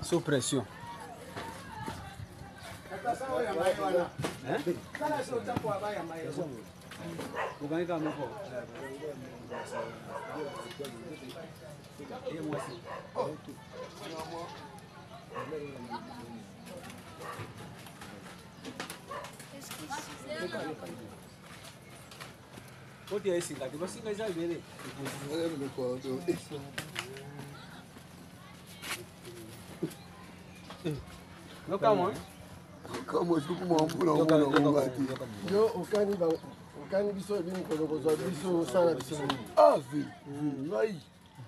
Sous pression. No calma, Como tu como yo okani biso bini ko biso sala biso ah vi ngai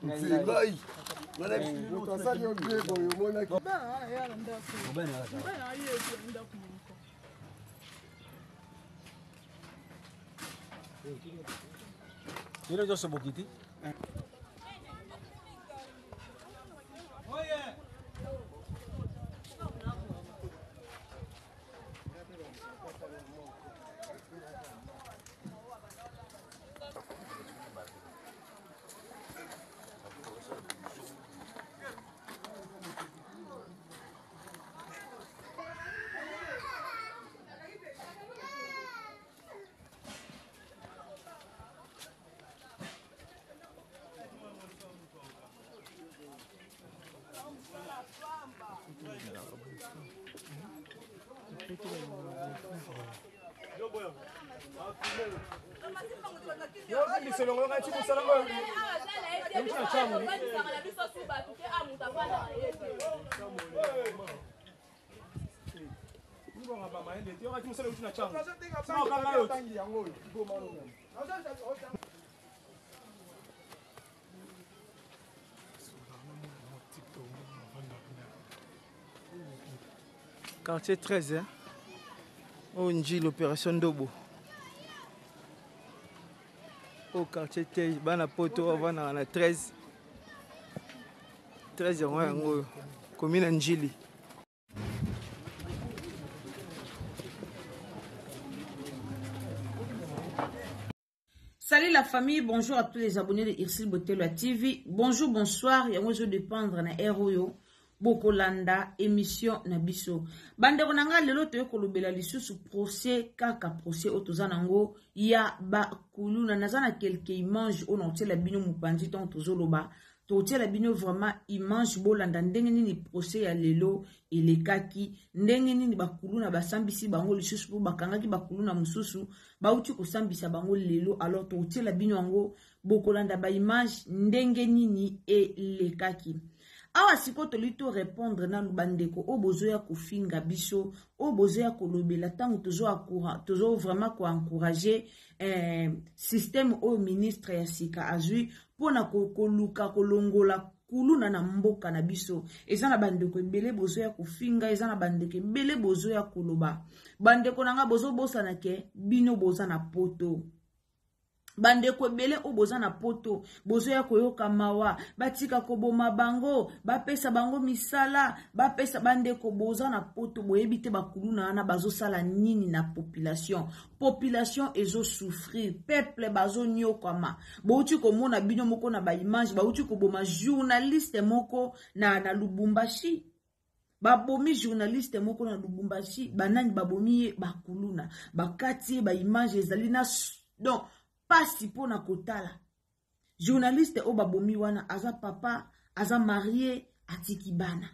ngai ngana biso to sali o grego yo mona ki ba ya nda ku ba na ye nda ku Mira yo soy poquiti. Quartier 13, hein? On dit l'opération Dobo. Au quartier 13, bana poto avant na 13. 13 yango commune Njili. Salut la famille, bonjour à tous les abonnés de Irsil Botelo TV. Bonjour, bonsoir, yango zo dépendre na ROYO. Bokolanda émission na biso bande konanga lelo to kolobela lisusu procès kaka procès otozanango ya ba kuluna nazana quelques images on tient la bino mupandi ton tozoloba to tient la bino vraiment image bolanda ndenge nini procès ya lelo elekaki ndenge nini ba kuluna basambisi bango lisusu po bakangaki ba kuluna mususu bauti kosambisa bango lelo alors to tient la bino ngo bokolanda ba image ndenge nini elekaki. Awa siko tolito répondre na bandeko o bozo ya kofinga biso o bozo ya kolobela tango tozo vraiment ko encourager système au ministre ya sika azui pona koluka kolongola kuluna na mboka na biso eza na bandeko ebele bozo ya kofinga eza na bandeko ebele bozo ya koloba bandeko nanga bozo bosana ke bino boza na poto bande ko bele o boza na poto bozo ya koyoka mawa batika ko boma bango bapesa bango misala bapesa bande ko boza na poto boyebite bakuluna na bazo sala nini na population ezo souffrir peuple bazo nyokama bouti ko mona bino moko na ba image bauti ko boma journaliste moko na Lubumbashi babomi journaliste moko na Lubumbashi banani babomi bakuluna bakati ba image ezali na donc pasi pona kotala journaliste o babomi wana aza papa aza marié atiki bana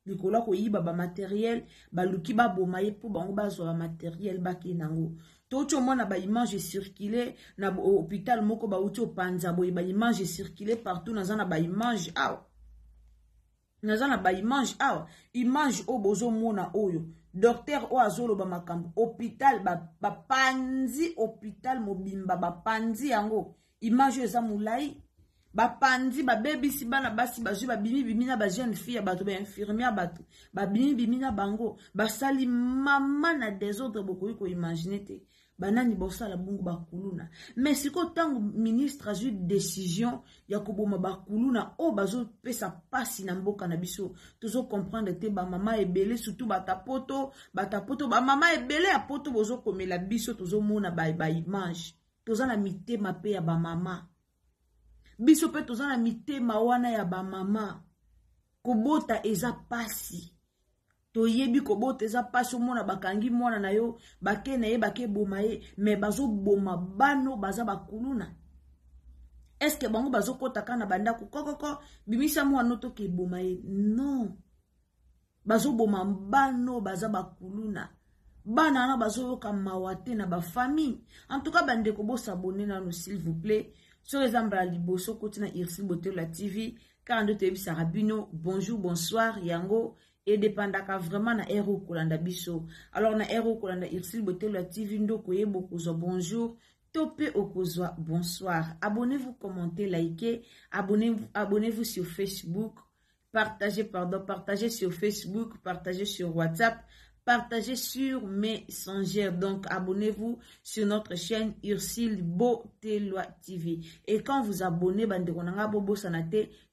Likola ko yiba ba matériel baluki ba boma ye po bango bazo ba matériel baki nango. Tocho mona ba image circuler na hôpital moko ba uti opanza boye ba image circuler partout na ba image awa. Nazana ba image awa, image o bozo mona oyo. Docteur o azolo ba makambo hôpital ba panzi hôpital mobimba ba panzi yango. Image eza mulai. Ba pandi ba baby si bana basi ba ba bimi bimina ba jeune fille ba to ba infirmière ba to ba bimi bimina bango ba sali mama na désordre beaucoup ko imaginer te banani bosa la bungu ba kuluna mais siko tango ministre a eu décision ya ko boma ba kuluna o bazo pesa pasi na mboka na biso tozo comprendre te ba mama ebele surtout ba tapoto ba mama ebele a poto bozo komela biso tozo mona ba image toza na mitema pe ya ba mama biso pe tozana mitema wana ya ba mama kobota eza pasi toyebi kobota eza pasi omona bakangi mwana na yo bake na ye bake boma ye me bazo boma bano baza bakuluna est-ce que bango bazo kota kana bandako kokoko bimisa mwana to ke boma ye non bazo boma bano baza bakuluna bana na bazo yoka mawate na ba famille en tout cas bandeko bo s'abonner na nous s'il vous plaît. Sur les ambras liboso kotina Irsil Botelo TV 42 TV Sarabino bonjour bonsoir yango et dépendaka vraiment na Ero Kolanda biso alors na Ero Kolanda Irsil Botelo TV ndoko yebo kozo bonjour topé okozwa bonsoir abonnez-vous commentez likez abonnez-vous sur Facebook partagez sur Facebook partagez sur WhatsApp. Partagez sur Messenger. Donc, abonnez-vous sur notre chaîne Irsil Botelo TV. Et quand vous abonnez,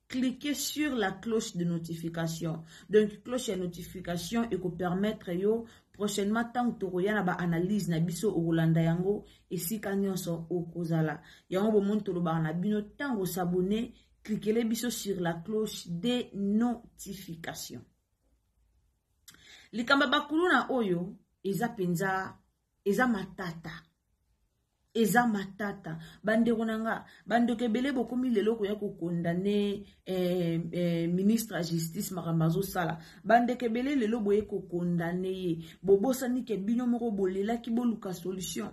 cliquez sur la cloche de notification. Donc, cloche de notification et vous permettre yo prochainement tant que tu as analyse na biso Rolanda yango et si kanyoso okozala. Yango bo monto lo ba na bino tant vous abonnez, cliquez les biso sur la cloche de notification. Likamba bakuluna oyo eza penza eza matata bandeko nanga bandoke bele bokomi lelo ko ya ko condamner ministre à justice makambazo sala bandeke bele lelo boye ko condamner bobosa ni ke bino moko bolela ki boluka solution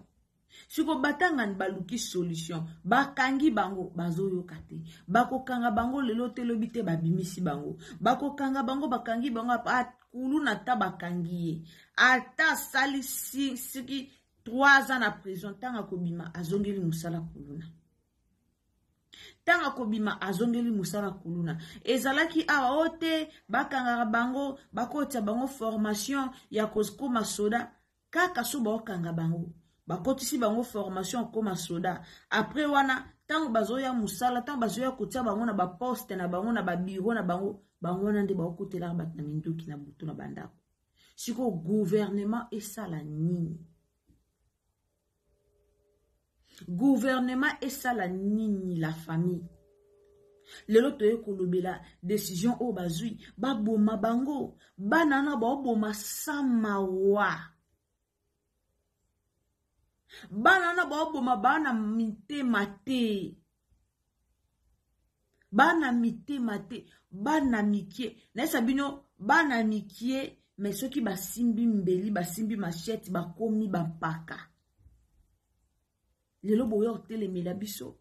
siko batanga baluki solution bakangi bango bazoyoka te bakokanga bango lelo telobi te babimisi bango bakokanga bango bakangi bango kuluna ta bakangi ye ata sali siki 3 ans na prison tanga kobima azongeli musala kuluna tanga kobima azongeli musala kuluna ezalaki awa ote bakanga bango bakota bango formation ya koma soda kaka so bakanga bango bakotisi bango formation koma soda après wana tango bazoya musala tango bazoya kotia bango na ba poste na bango na ba bureau na bango wana nde bakotela bat na minduki na butu na bandako siko gouvernement esala nini la famille lelo toye kolobela décision o bazui baboma bango banana baboma samawa banana baboma bana mitema te bana mikie na sabino bana mikie mais soki basimbi mbeli basimbi machette bakomi bampaka lelo boyo telemela biso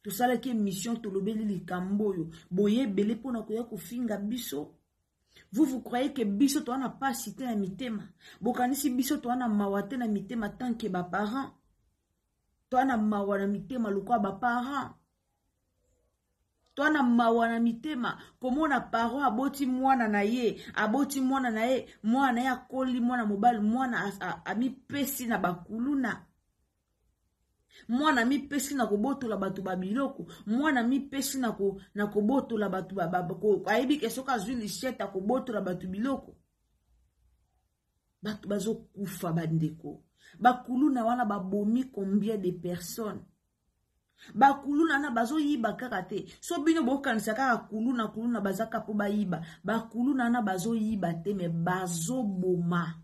tosala ke mission tolobeli likamboyo boye bele pona koya kofinga biso vous croyez que biso to ana pas cité na mitema bokanisi biso to ana mawate na mitema tant que ba parents to ana mawana mitema lokwa ba parents Toana mawana mitema komona paro aboti mwana na ye mwana ya koli mwana mobali mwana ami pesi na bakuluna mwana mi pesi na kobotola batu babiloko mwana mi pesi na kobotola batu babako ayebi ke soka zuli sheta kobotola batu biloko batu bazo kufa bandeko bakuluna wana babomi combien de personnes bakuluna na bazo yiba kaka te so bino bokanisa kaka kuluna bazaka po bayiba bakuluna na bazo yiba te me bazo boma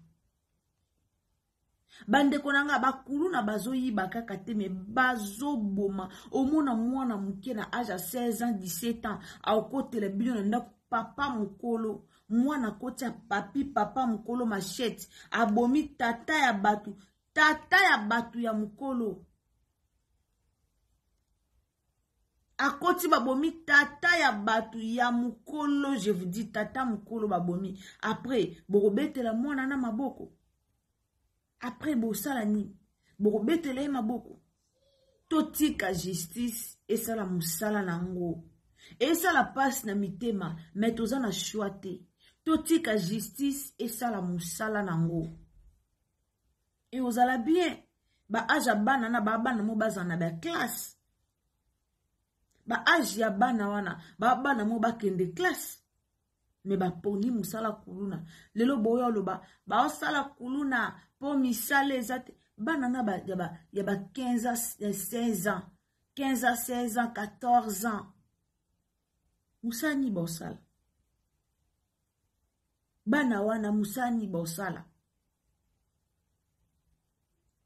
bandeko nanga bakuluna bazo yiba kaka te me bazo boma omona mwana muke na âge 16 ans 17 ans akotela bino na ndako papa mukolo mwana koti ya papi papa mukolo machete abomi tata ya batu ya mukolo akoti babomi tata ya batu ya mukolo, je vous dis tata mukolo babomi. Après borobetela mwana na maboko, après bosala ni borobetela maboko. Totika justice esala musala nango esala passe na mitema mais toza na choix te. Totika justice esala musala nango et ozala bien ba aja bana na bana mo bazana ba classe ba age ya bana wana bana mo bakende classe me baponi musala kuluna lelo boyo loba ba osala kuluna po misale ezate bana na ya ba 15 à 16 ans 15 à 16 ans 14 ans musani bosala bana wana musani bosala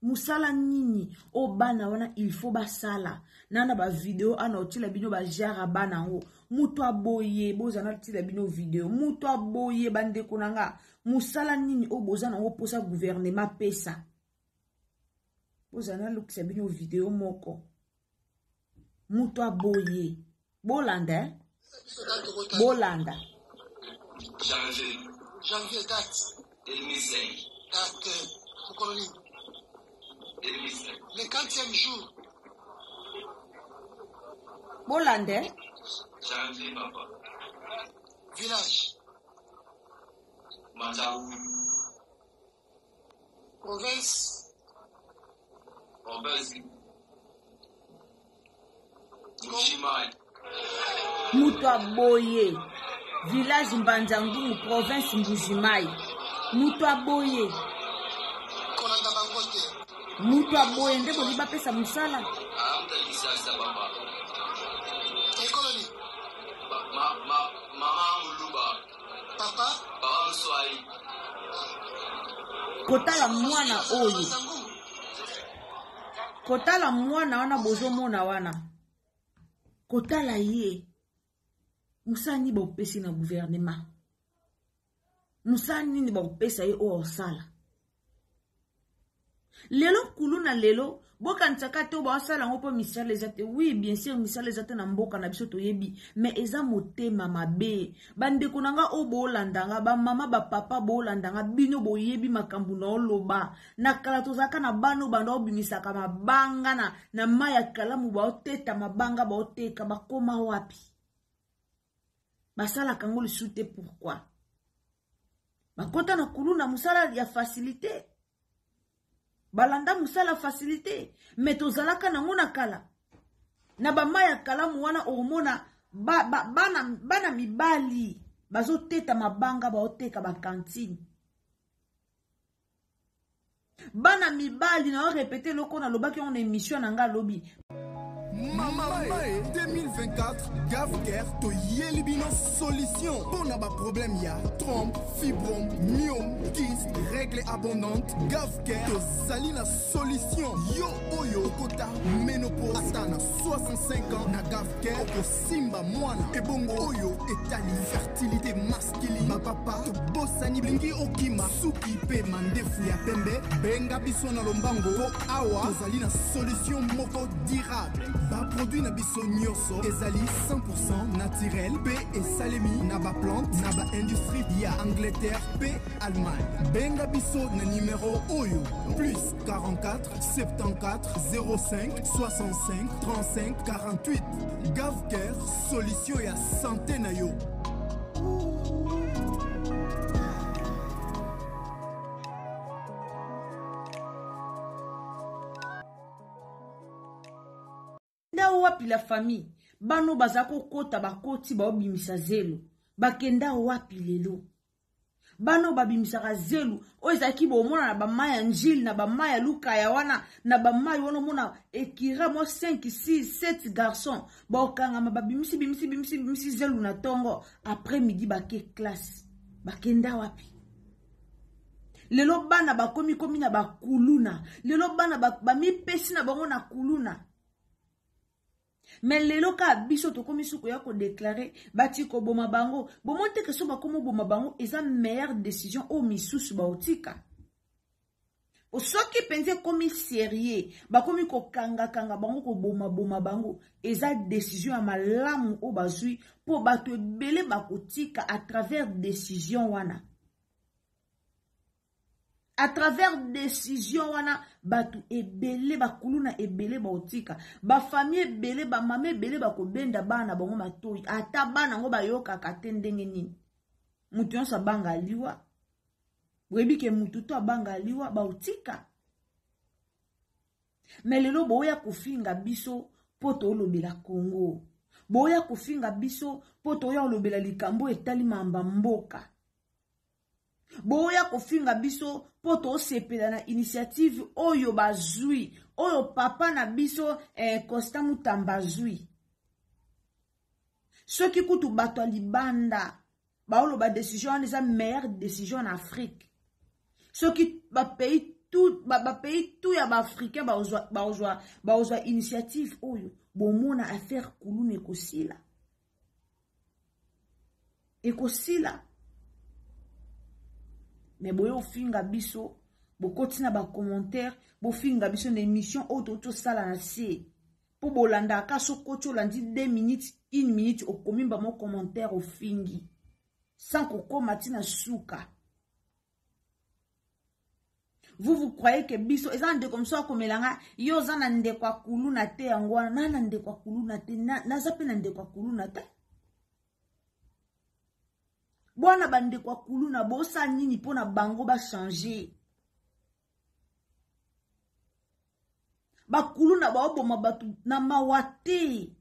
musala nini o bana wana il faut basala nana ba video ana otila bino ba jara bana ngo muto aboye bozana tila bino video muto aboye bande konanga musala nini o bozana ngo posa gouvernement pesa bozana lukisa bino video moko muto aboye bolanda janvier date 2005 date colonie. Le 40e jour. Bolande. Janvier, papa. Village. Mataou. Province. Mbujimayi. Muto Boye. Village Mbanjangu, province Mbujimayi. Muto Boye. Mutu aboye ndebo liba pesa musala. Amta lisasa baba. Ekoloni. Mama muluba. Papa. Baba mswai. Kotala mwana oyo. Kotala mwana wana bozo mona wana. Kotala ye. Musani ba upesi na gouvernement. Musani ni ba upesa ye o osala. Lelo kuluna lelo boka ntaka to ba sala ngopo misala ezate. Oui bien sûr misala ezate na mboka na biso toyebi mais eza motema mabe bande konanga o bolandanga ba mama ba papa bolandanga bino boyebi makambu na oloba na kala tozaka na bano bando obimisaka mabanga na maya kalamu ba oteta mabanga ba oteka bakoma wapi basala kango lisute pourquoi bakota na kuluna musala ya facilité balanda musala facilité mais tozalaka nango na kala na bamaya kalamu wana omona bana mibali bazoteta mabanga baoteka bakantine bana mibali na répéter loko na lobaki on émission na nga lobi Mama 2024 Gavker to Yelibino solution pour na ba problème ya trompe, fibrome, myome, kyste, règle abondante Gavker to salina solution yo oyo kota ménopause atana 65 ans na Gavker oko simba mwana ebongo oyo etali fertilité masculine ma papa to bosani blingi okima suki pe mandefu ya pembe benga biso na lombango po awa to salina solution moko durable ba produit na biso nyoso ezali 100% naturel pe esalemi na ba plante na ba industrie ya Angleterre pe Allemagne benga biso na numéro oyo plus 44 74 05 65 35 48 Gavker solution ya santé na yo. Wapi la famille bano bazako kota bakoti ba obimisa zelo bakenda wapi lelo bano babimisa zelu oezaki bo mona na ba maya njil na ba maya luka ya wana na ba maya wono mona ekira mo 5 6 7 garçons ba okanga ma bimisi zelu na tongo après midi bake classe bakenda wapi lelo bana bakomi na bakuluna lelo bana ba mi pesi na bango na kuluna Mais les loka biso to komi suko ya ko déclarer bati ko boma bango. Bomonte que so ba komo boma bango eza meilleure décision o misusu ba otika. O soki penze komi sérieux ba komi ko kanga bango ko boma bango eza décision ya malamu o bazui po bato ebele ba kotika à travers décision wana. À travers décision wana batu ebele ba kuluna ebele ba otika ba famille ebele ba mame ebele ba kobenda bana bango matoi ata bana ngo ba yoka katendenge nini mutu yonsa banga liwa webi ke mutu to banga liwa ba otika mais lelo boya kufinga biso poto olobela Congo boya kufinga biso poto ya olobela likambo etali mamba mboka boya kofinga biso poto osepela na initiative oyo bazui oyo papa na biso Costa Mutamba zui soki kutu bato libanda baolo ba décision eza meilleure décision en Afrique soki ba pays tout ya ba africain baozwa initiative oyo bomona affaire kuluna ekosila mais boyo finga biso bokoti na ba commentaire bo finga biso na émission auto sala na se po bolanda ka sokoti olandi 2 minutes 1 minute okomimba mo commentaire au fingi sans kokoma tina suka. Vous croyez que biso eza nde comme ça komelanga yo zana nde kwa kuluna te yangwana nana nde kwa kuluna te na zape na nde kwa kuluna te. Bwana bande kwa kuluna bosa nini pona bango ba changer. Ba kuluna ba oboma batu na mawate.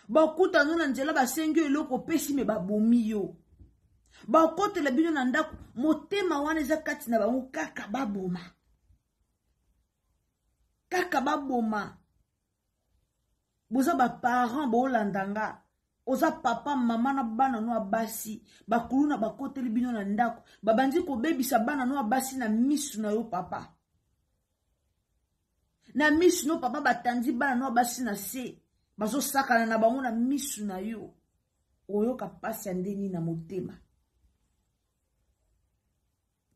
Ba kuta nuna nzela ba sengyo eloko pesi me ba bomi yo. Ba kote le bino na ndako motema wana eza kati na bango kaka baboma. Kaka baboma. Boza ba parents bo landanga. Oza papa mama na bana no abasi bakuluna bakote libino na ndako babandi ko bebisa bana no abasi na misu na yo papa na misu no papa batandi bana no abasi na se bazo sakana na bango na misu na yo oyo kapasi ndeni na motema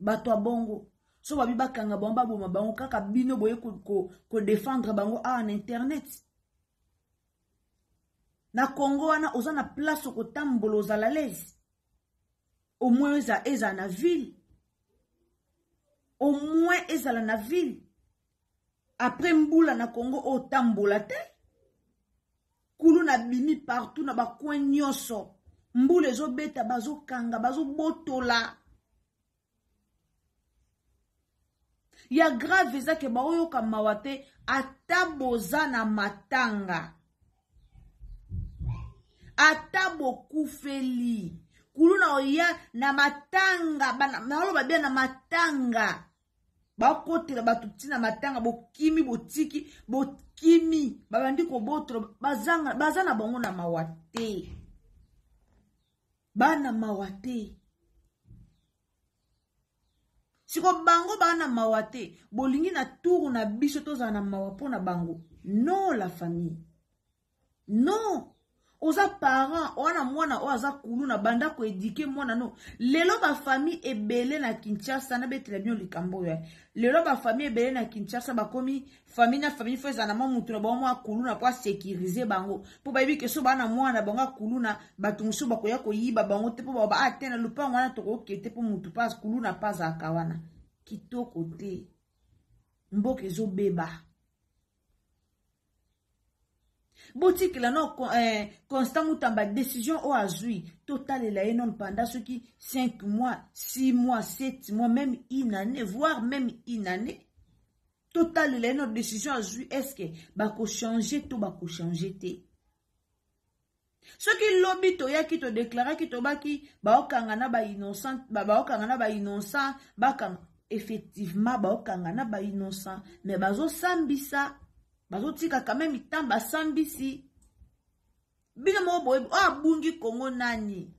bato abongo so babi bakanga bomba boma bango kaka bino boye ko défendre bango en internet. Na Congo wana oza na place ko tambolo ozala l'aise. Au moins eza na ville. Au moins ezala na ville. Après mbula na Congo o tambola te. Kulu na bimi partout na ba coin nyoso. Mbula ezo beta bazo kanga bazo botola. Ya grave eza ke ba oyo ka mawate ataboza na matanga. Atabo kufeli kuluna oya na matanga bana malo babia na matanga bakotela batuti na matanga bokimi botiki bokimi babandi ko botro bazana bango na mawate bana mawate siko bango bana mawate bolingi na tour na biso toza na mawapo na bango non la famille non. Oza parents, wana mwana oza kuluna banda ko éduquer mwana no. Lelo ba famille ebele na Kinshasa na betela bien likambo ya. Lelo ba famille ebele na Kinshasa ba komi famille na famille feza na mutu na ba mwa kuluna po sécuriser bango. Po ba yebi ke so bana mwana banga kuluna batu musu ba koya ko yiba bango te po ba atena lupango wana to ko kete po mutu pas kuluna pas akawana. Kitoko te. Mboke zo beba. Boutique la non Constant Mutamba décision au azui total la non pendant ce qui 5 mois 6 mois 7 mois même une année voire même une année total la non décision azui est-ce que bako changer tout bako changer té ce qui lobby to ya ki to déclarer ki to baki ba okanga na ba innocent ba okanga na ba innocent baka effectivement ba okanga na ba innocent mais bazo sambisa bazotika quand même itamba sambisi bino mo boy abungi Congo nani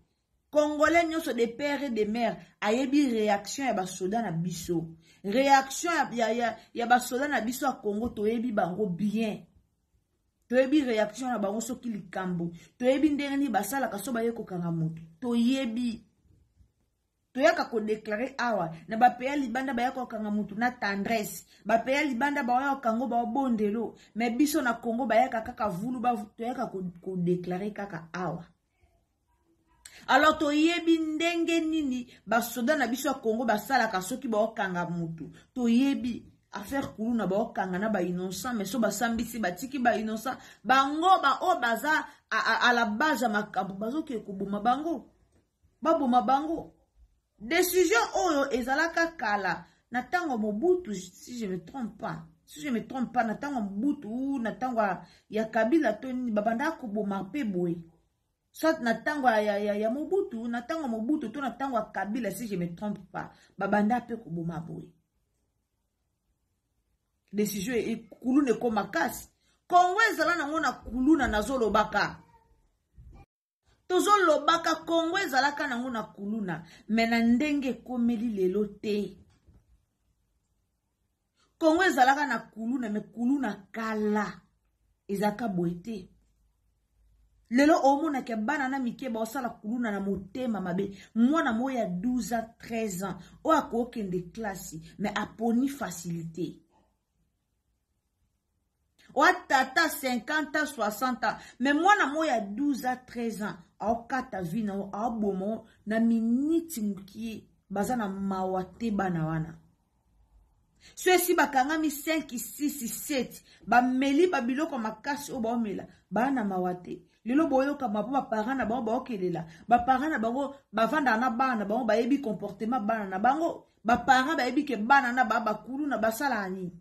Congolais nyonso de père et de mère ayebi réaction ya basoda na biso réaction ya basoda na biso a Congo toyebi bango bien toyebi réaction na bango soki likambo toyebi ndenge nini basalaka so baye kokanga moto toyebi toyaka kodeklare awa na bapeya libanda bayaka kokanga motu na tendresse bapeya libanda bayaka kokango babondelo me biso na Congo bayaka kaka vulu toyaka kodeklare kaka awa. Alors toyebi ndenge nini basoda na biso ya Congo basalaka soki baokanga motu toyebi affaire kuluna baokanga na ba innocent mais so basambisi batiki ba innocent bango ba o baza à la base makambo bazoki koboma bango baboma bango. Décision oyo ezalaka kala na tango Mobutu si je me trompe pas na tango Mobutu na tango ya Kabila to ni babanda koboma pe boy soit na tango ya Mobutu na tango Mobutu to na tango ya Kabila si je me trompe pas babanda pe koboma boy. Décision e kulune ko makasi Kongo ezala nango na kuluna nazolobaka tozolobaka Kongo ezalaka nango na kuluna mena ndenge komeli lelo te. Kongo ezalaka na kuluna me kuluna kala ezaka boete lelo omona ke bana na mike ba osala kuluna na motema mabe mwana moya 12 ans 13 ans o akokende classe mais aponi facilité ou tata 50 ans 60 ans mais mwana moya 12 ans 13 ans au kata vie na au bomo na minute mukie baza na mawate bana wana ceux-ci bakangami 5 6 7 ba meli ba biloko makasi o ba omela bana mawate lelo boyoka mapo ba parents na bango ba okelela ba parents na bango bavanda na bana bango ba yebi comportement bana na bango ba parents ba yebi ke bana na ba kulu na basala ni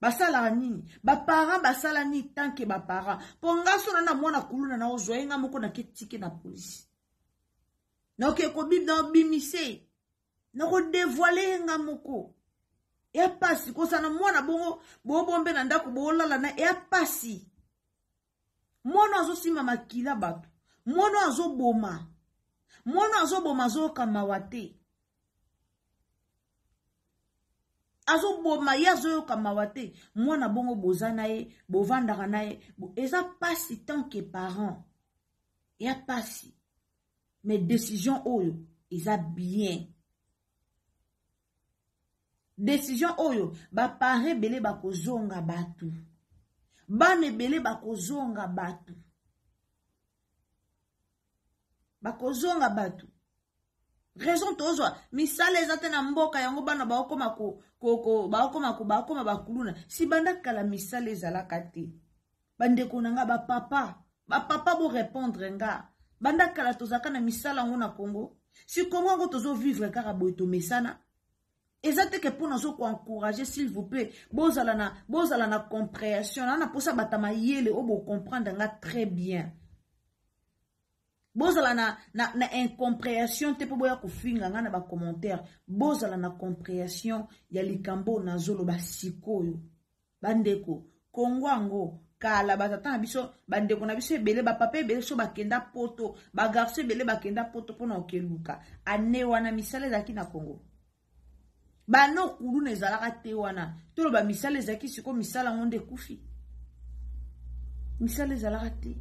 basala nini ba parents basala ni tant que ba parents ponga sona na mwana kuluna na ozoyenga moko na ketike na police na oke ko bib na bimise na ko dévoiler nga moko ya pasi ko sana mwana bongo bombe na ndako bolala na ya pasi mwana azo sima makila bato mwana azo boma zo kama wate azo boma yazo yo kama wate mwana bongo bozana ye bovandaka na ye eza pasi tant que parent ya pasi mais décision oyo eza bien décision oyo ba pare belé bakozonga batu bane belé bakozonga batu raison tozwa misale ezate na mboka yango bana baokoma baokoma bakuluna si banda kala misale ezalaka te bandeko nanga bapapa bo répondre nga banda kala tozaka na misala yango na Congo si Congo yango tozo vivre kaka boye tomesana ezate ke pona zo ko encourager s'il vous plaît bozala na compréhension na posa batama yele obo comprendre nga très bien bozala na incompréhension te po boya kofinga nga na ba commentaire bozala na compréhension ya likambo na zolo ba sikoyo bandeko Kongo ango kala batata na biso bandeko na biso ebele ba papa ebele so bakenda poto ba garçon ebele bakenda poto pona okeluka ane wana misale zaki na Congo bano kuluna ezalaka te wana tolo ba misale zaki siko misala ngonde kufi misale ezalaka te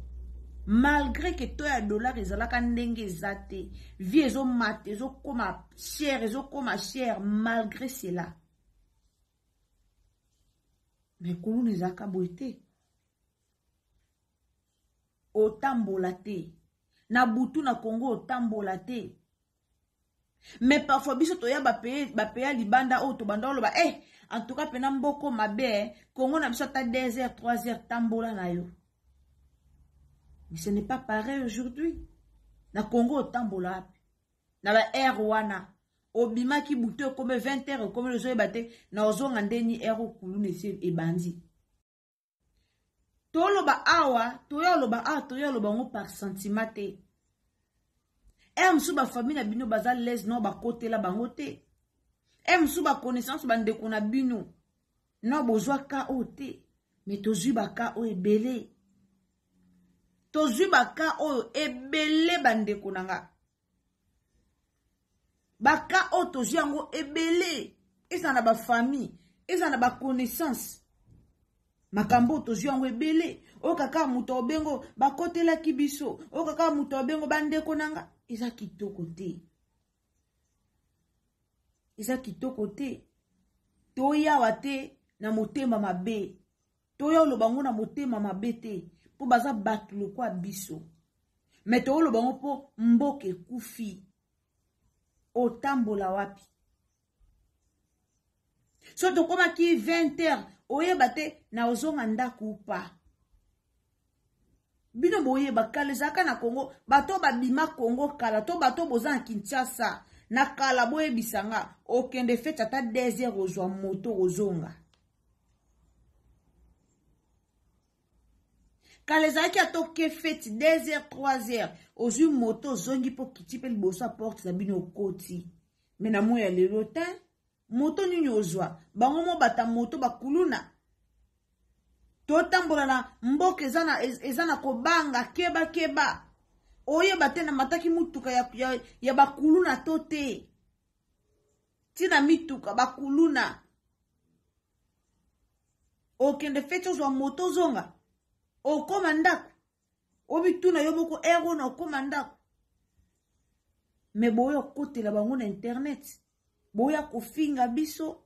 malgré que to ya dollar ezalaka ndenge ezate vie ezo mate ezo koma cher malgré cela mais kuluna ezalaka boite otambola te na butu na Congo otambola te mais parfois biso toya bapeya libanda o to banda oloba en tout cas pena mboko mabe Congo na biso ta 2 heures 3 heures tambola na yo mais ce n'est pas pareil aujourd'hui na Congo otambola na ba air wana obima ki buto comme 20 heures comme le zoe bate na ozonga ndeni air kulune se ebandi toloba awa toyoloba ngo par sentiment te msuba famille na bino baza les no bakotela bango te msuba connaissance bandeko na bino no bozwa ka o te mais tozwi baka o ebele bandeko nanga baka o tozwi yango ebele eza na ba famille eza na ba connaissance makambo tozwi yango ebele oyo kaka moto obengo bakotelaki biso oyo kaka moto obengo bandeko nanga eza kitoko te eza kitoko te toyawa te na motema mabe toya oloba ngo na motema mabe te mpo baza bato lokwa biso me tooloba ngo mpo mboka ekufi otambola wapi so tokomaki 20 heures oyeba te na ozonga ndako upa bino boyeba kala ezalaka na Congo bato babima Congo kala to bato boza na Kinshasa na kala boyebisanga okende fete ata 2 heures ozwa moto ozonga kala ezalaki atoke fete 2 heures 3 heures ozwi moto ozongi mpo kiti mpe liboso ya porte na bino okoti me na moya lelo te moto nini ozwa bango mo bata moto bakuluna totambola na mboka eza na kobanga keba oyeba te na mataki mutuka ya bakuluna to te tina mituka bakuluna okende fete ozwa moto zonga okoma ndako obituna yo moko ero na okoma ndako me boya kotela bango na internet boya kofinga biso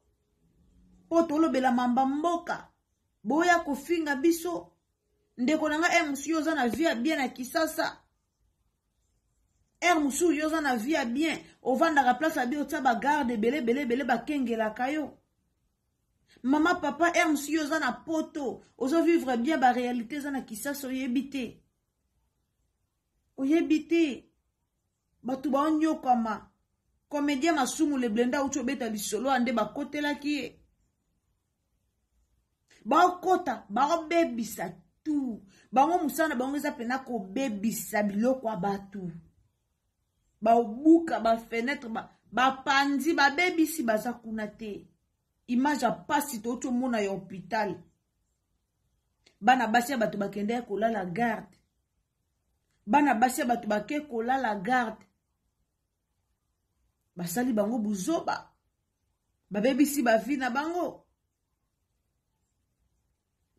po tolobela mamba mboka boya kofinga biso ndeko nanga musu yoza na vie bien na Kisasa musu yoza na vie bien ovandaka place abi otia ba garde bele bakengelaka yo mama papa musu yoza na poto ozo vivre bien ba réalité za na Kisasa oyebite batu ba onyokama comédien masumu le blenda ucho beta lisolo ande bakotelaki ye bakota bakobebisa tu bango musana bango eza pena kobebisa biloko ya batu baobuka bafenetre bapanzi babebisi baza kuna te image ya pasi tocho mona ya hôpital bana basi ya bato bakende kolala garde bana basi ya bato bake kolala garde basali bango buzoba babebisi bavi na bango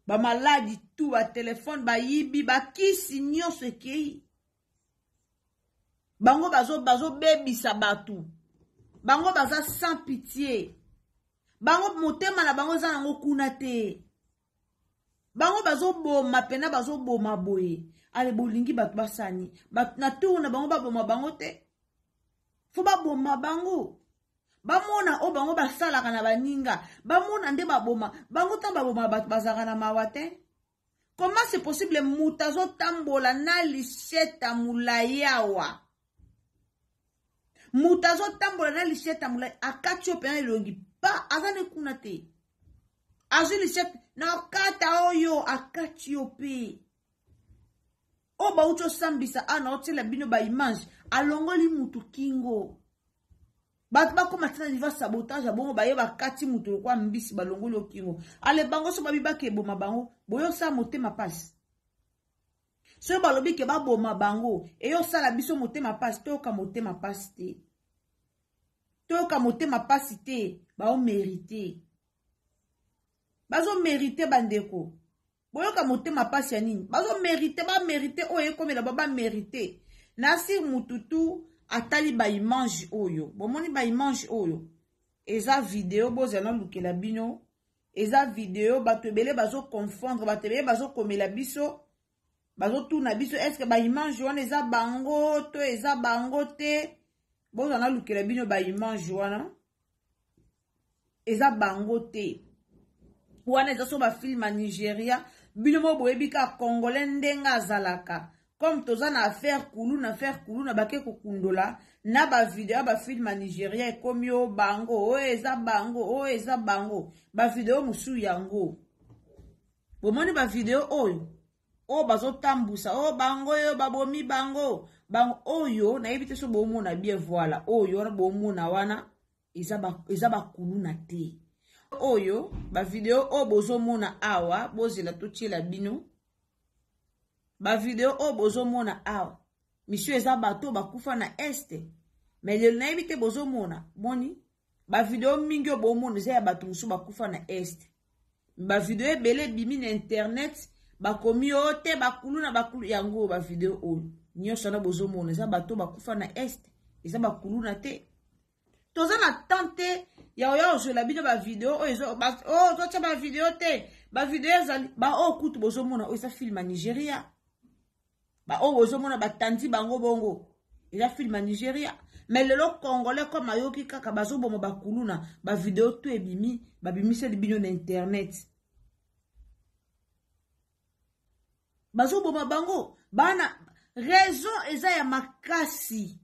bamaladi tu ba telefone bayibi bakisi nyonso ekei bango bazo bebisa batu bango baza sans pitié bango motema na bango za nango kuna te bango bazoboma pena bazoboma boye ale bolingi batu basani batu na tour na bango baboma bango te fo baboma bango bamona o bango basalaka na baninga bamona nde baboma bango tan baboma batu bazaka na mawa te comment c'est possible mutazo tambola na lisheta mulai awa mutazo tambola na lisheta mulai akati opena elongi pa azane kuna te azu lisheta na kata oyo akati ope o ba ucho sambisa ana otela bino ba image alongoli mutu kingo batu bakoma tina niva sabotage abongo baye bakati mutu kwa mbisi balongoli okingo ale bango so babibaka eboma bango boyo sa motema pasi so balobi ke baboma bango eyo sala biso motema pasi toyoka motema pasi te toyoka motema pasi te bao mérité bazo mérité bandeko boyoka motema pasi ya nini bazo mérité ba mérité oyo ekomela baba mérité nasi mututu atali ba image oyo bomoni ba image oyo eza video bozana lukela bino eza video bato ebele bazo confondre bato ebele bazo komela biso bazo tuna biso est-ce que ba image wana eza bango to eza bango te bozana lukela bino ba image wana eza bango te wana eza so ba film à Nigeria bino mo boyebika congolais ndenga azalaka comme toza na affaire kuluna bake kokundola na ba video ba film à Nigeria ekomi o bango o eza bango ba video musu yango bomoni ba video oyo o bazo tambusa o bango yo babomi bango oyo na yebite so bomona bien voilà oyo na bomona wana eza ba kuluna te oyo ba video o bozo mona awa bozela totiela bino ba video o bozo mona awa monsieur eza bato bakufa na este mais le na yebite bozo mona moni ba video mingi o bomona eza ya bato musu bakufa na este ba video ebele bimi na internet bakomi ote bakulu na bakulu yango ba video o nyosana bozomona eza bato bakufa na est eza bakulu na te toza na tante ya oya ozola bino ba video o ezo o to ba video te ba video ezali ba o kutu bozomona o eza film na Nigeria ba o bozomona batandi bango bongo eza film na Nigeria mais lelo congolais comme ayoki kaka bazoboma bakulu na ba video to ebimi babimise libino na internet bazoboma bango bana raison eza ya makasi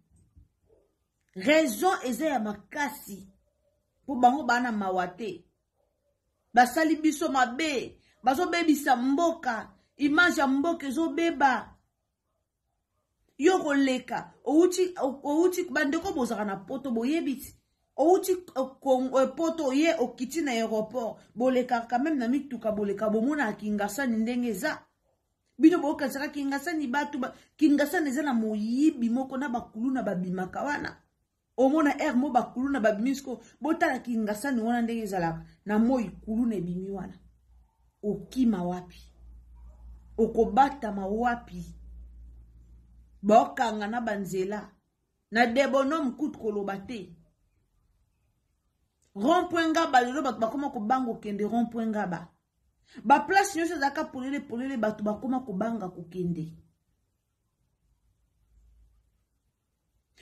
raison eza ya makasi po bango bana mawate basali biso mabe bazobebisa mboka image ya mboka ezobeba yo koleka outi bandeko bozaka na poto boyebiti outi poto ye okiti na aéroport boleka quand même na mituka boleka bomona Kingasani ndenge eza bino bokansaka Kingasani batu Kingasani eza na moyibi moko na bakulu na babimaka wana omona air mo bakulu na babimisko botala Kingasani wana ndenge ezalaka na moi kulu na ebimi wana okima wapi okobata mawapi bokanga na banzela na debono mkutu koloba te rond-point ngaba lelo bato bakoma kobanga okende rond-point ngaba ba place nyonso ezaka polele bato bakoma kobanga kokende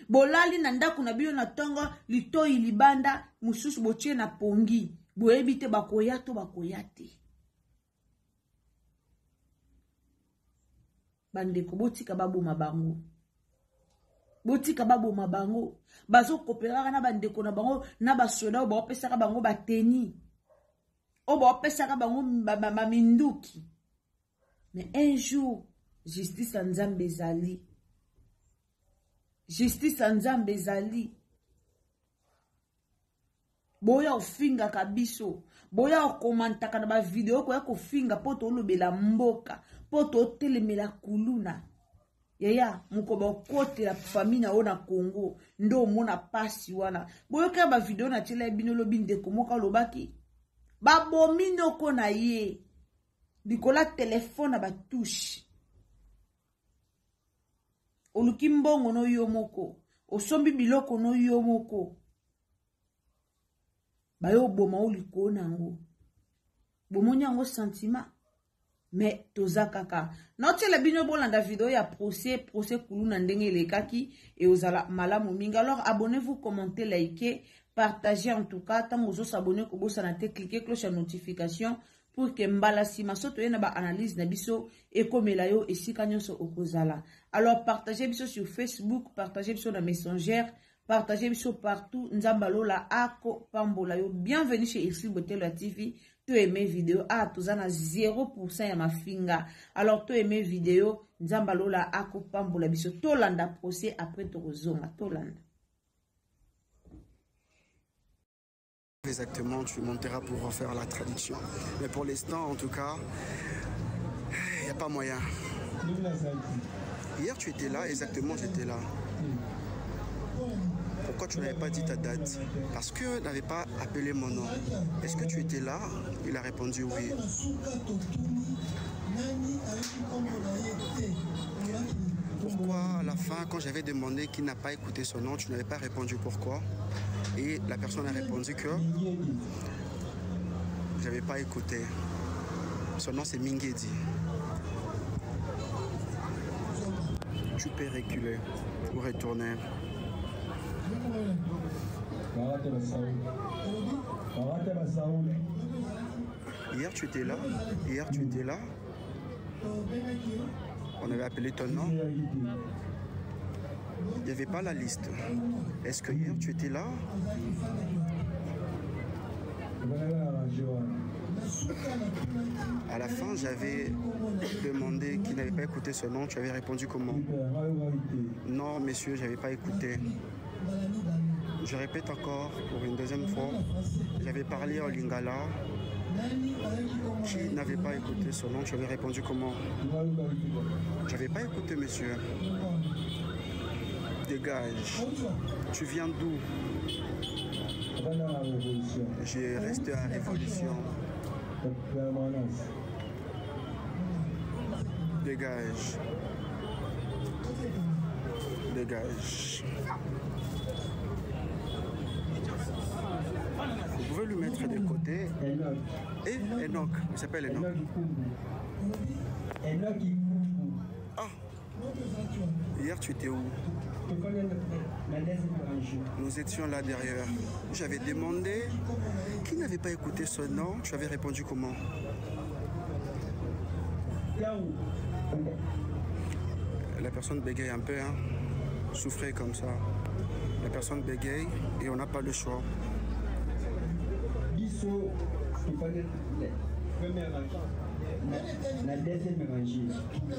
bolali na ndako na bino na tongo litoi libanda mususu botie na pongi boyebi te bakoya to bakoya te bandeko botika baboma bango botika baboma bango bazo kopelaka na bandeko na bango na basoda o baopesaka bango bateni o baopesaka bango maminduki mais un jour justice nzambe ezali justice nzambe ezali boya ofinga kabiso boya okomantaka na ba video ko ya kofinga poto olobela mboka poto otelemela kuluna yaya mukoba okote la famille na ona Congo ndo mona pasi wana boyo ka ba video na tela bino lobi ndeko moka lobaki ba bomino ko na ye bikola telefone ba touche oluki mbongo no yo moko osombi biloko no yo moko bayo boma oliko nango bomoni yango sentiment mais toza kaka notela bino bolanda video ya procès kuluna ndenge lekaki et ozala malamu minga. Alors abonnez-vous, commentez, likez, partagez en tout cas tant vous s'abonner ko bosana te cliquez cloche à notification pour que mbala sima soto yena ba analyse na biso ekomela yo esika nyonso okozala. Alors partagez biso sur Facebook, partagez biso na Messenger, partagez biso partout. Nzambalola ako pambola yo. Bienvenue chez Irsil Botelo TV. Tu aimé vidéo tozana 0% ya mafinga. Alors tu aimé vidéo Nzambalola ako pambola biso tolanda procès après tozonga tolanda. Exactement, tu monteras pour refaire la traduction. Mais pour l'instant, en tout cas, il n'y a pas moyen. Hier, tu étais là, exactement, j'étais là. Pourquoi tu n'avais pas dit ta date? Parce que tu n'avais pas appelé mon nom. Est-ce que tu étais là? Il a répondu oui. Pourquoi à la fin, quand j'avais demandé qui n'a pas écouté son nom, tu n'avais pas répondu pourquoi? Et la personne a répondu que je n'avais pas écouté. Son nom c'est Mingedi. Tu peux reculer ou retourner. Hier tu étais là. Hier tu étais là. On avait appelé ton nom. Il n'y avait pas la liste. Est-ce que hier tu étais là? À la fin, j'avais demandé qui n'avait pas écouté ce nom. Tu avais répondu comment? Non, monsieur, je n'avais pas écouté. Je répète encore pour une deuxième fois. J'avais parlé en lingala. Tu n'avais pas écouté ce nom. Tu avais répondu comment? Je n'avais pas écouté, monsieur. Dégage. Tu viens d'où? Je reste à Révolution. Dégage. Dégage. Vous pouvez lui mettre de côté. Et Enoch, il s'appelle Enoch. Ah, hier tu étais où? Nous étions là derrière. J'avais demandé qui n'avait pas écouté ce nom. Tu avais répondu comment? La personne bégaye un peu, hein. Souffrait comme ça. La personne bégaye et on n'a pas le choix.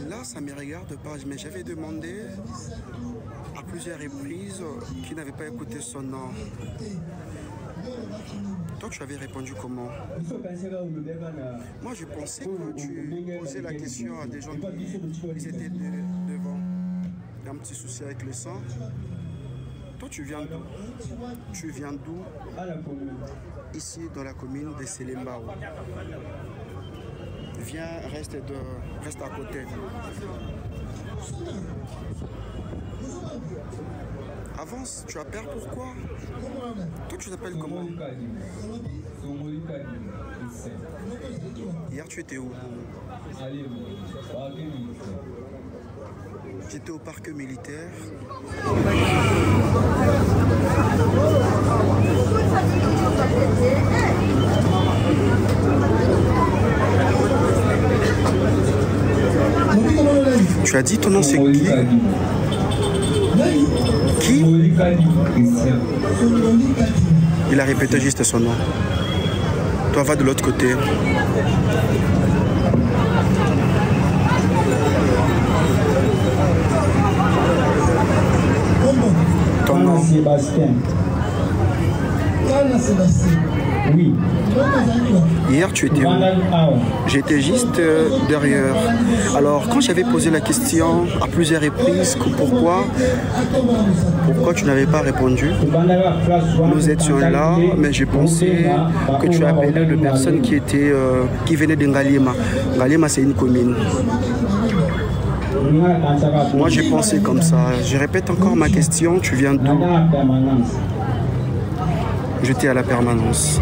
Là, ça ne me regarde pas, mais j'avais demandé à plusieurs reprises qui n'avait pas écouté son nom. Toi, tu avais répondu comment? Moi, je pensais que tu posais la question à des gens qui étaient devant. Il y a un petit souci avec le sang. Toi, tu viens d'où? Tu viens d'où? Ici, dans la commune de Selembao. Viens, reste à côté. Avance, tu as peur, pourquoi? Toi, tu t'appelles comment? Hier, tu étais où? J'étais au parc militaire. Tu as dit ton nom, c'est qui? Qui? Il a répété juste son nom. Toi, va de l'autre côté. Ton nom? Sébastien. Oui. Hier, tu étais où? J'étais juste derrière. Alors, quand j'avais posé la question à plusieurs reprises, pourquoi tu n'avais pas répondu? Nous étions là, mais je pensais que tu appelais de personnes qui venaient de Ngaliema. Ngaliema, c'est une commune. Moi, j'ai pensé comme ça. Je répète encore ma question. Tu viens d'où? J'étais à la permanence.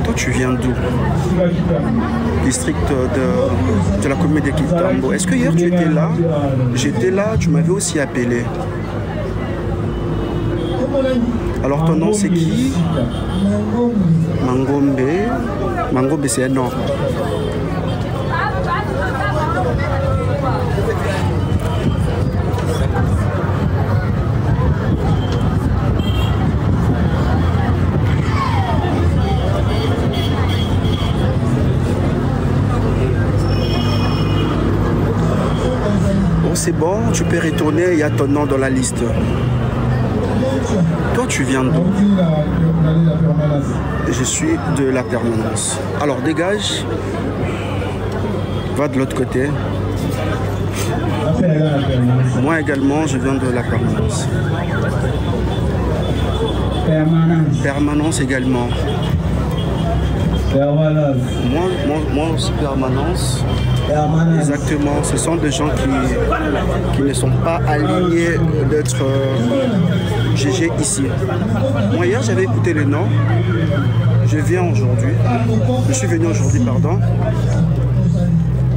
Toi, tu viens d'où? District de la commune de Kitambo. Est-ce que hier tu étais là? J'étais là, tu m'avais aussi appelé. Alors ton nom c'est qui? Mangombe. Mangombe c'est un nom. C'est bon, tu peux retourner, il y a ton nom dans la liste. Toi, tu viens d'où? Je suis de la permanence. Alors, dégage. Va de l'autre côté. Moi également, je viens de la permanence. Permanence également. Moi aussi, permanence. Exactement, ce sont des gens qui ne sont pas alignés d'être GG ici. Moi hier j'avais écouté le nom, je suis venu aujourd'hui, pardon.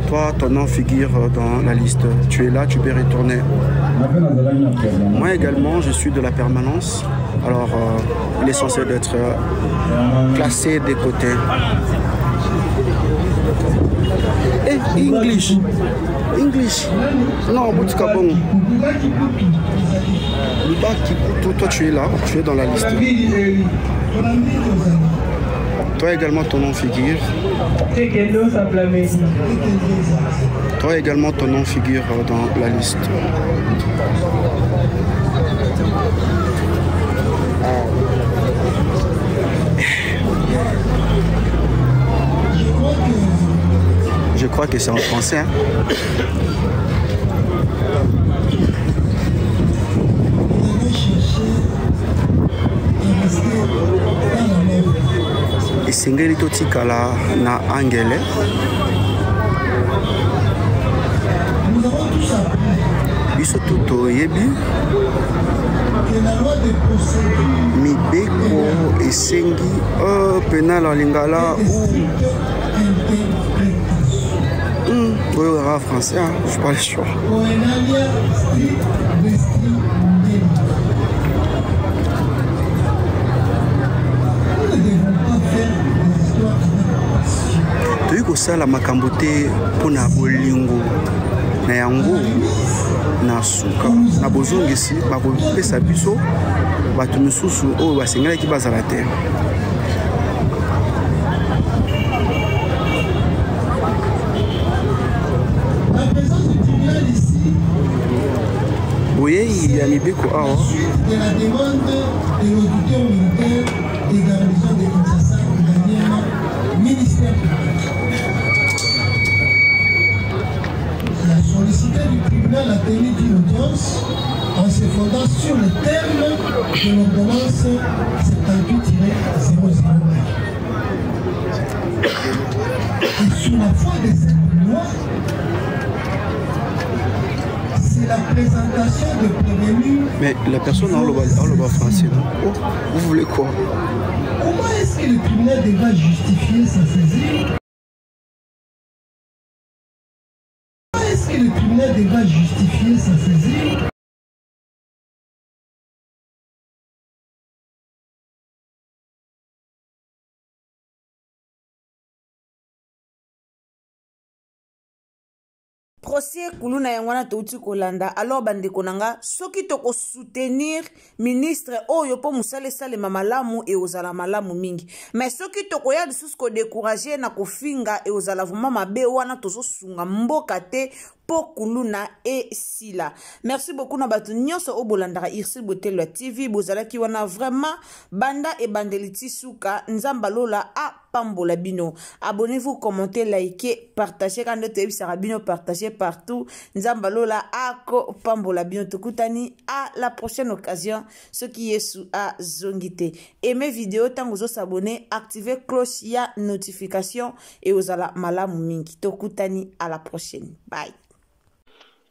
Toi ton nom figure dans la liste, tu es là, tu peux retourner. Moi également je suis de la permanence, alors il est censé d'être placé des côtés. Hey, English. Non, Boutikabon. Toi, tu es là, tu es dans la liste. Toi également, ton nom figure. Toi également, ton nom figure dans la liste. Je crois que c'est en français. Hein? esengeli totikala na angele. Biso tuto yebi mibeko esengi penal en lingala ou en français, hein, je parle chaud. Toyi kosala makambo te mpona bolingo na yango na suka na bozongisi bakopesa biso bato misusu oyo basengelaki bazala te. Boyei ya mibeko awa la sollicité du tribunal a tenu une audience en se fondant sur le terme de l'ordonnance 78-009. Et sous la foi de cette loi, c'est la présentation de prévenus. Mais la personne a le français, non? Oh, vous voulez quoi? Comment est-ce que le tribunal devra justifier sa saisie? Est-ce que le tribunal devra justifier sa saisie? procès kuluna yangwana touti kolanda alors bande konanga soki toko soutenir ministre oyo po musale sale mamalamu e ozala malamu mingi mais soki toko ya lisusu ko décourager na kofinga e ozala vraiment mabe wana tozo sunga mboka te po kuluna e sila. Merci beaucoup na batu nyonso o bolandaka Irsil Botelwa TV bozalaki wana vraiment banda e bandeliti suka nzamba lola a pambola bino. Abonnez-vous, commentez, likez, partagez quand vous avez sarabino, partagez partout. Nzamba lola a ko pambola bino tokutani à la prochaine occasion. Ce qui est sous a zongite. Aimez vidéo tant vous s'abonner, activez cloche ya notification et vous ala malamu mingi tokutani à la prochaine. Bye.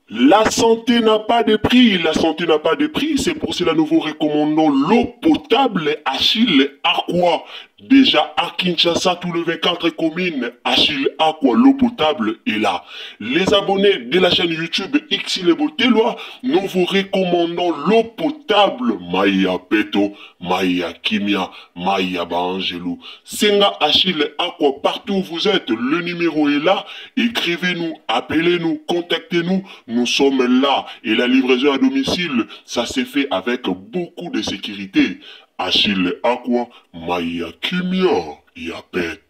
La santé n'a pas de prix, la santé n'a pas de prix, c'est pour cela que nous vous recommandons l'eau potable Achille Aqua. Déjà à Kinshasa, tous les 24 communes, Achille Aqua, l'eau potable est là. Les abonnés de la chaîne YouTube Irsil Botelwa, nous vous recommandons l'eau potable Maya Peto, Maya Kimia, Maya Bangelou. Senga Achille Aqua, partout où vous êtes, le numéro est là. Écrivez-nous, appelez-nous, contactez-nous. Nous sommes là. Et la livraison à domicile, ça s'est fait avec beaucoup de sécurité. Achille Aqua, Maya Kimia, Yapet.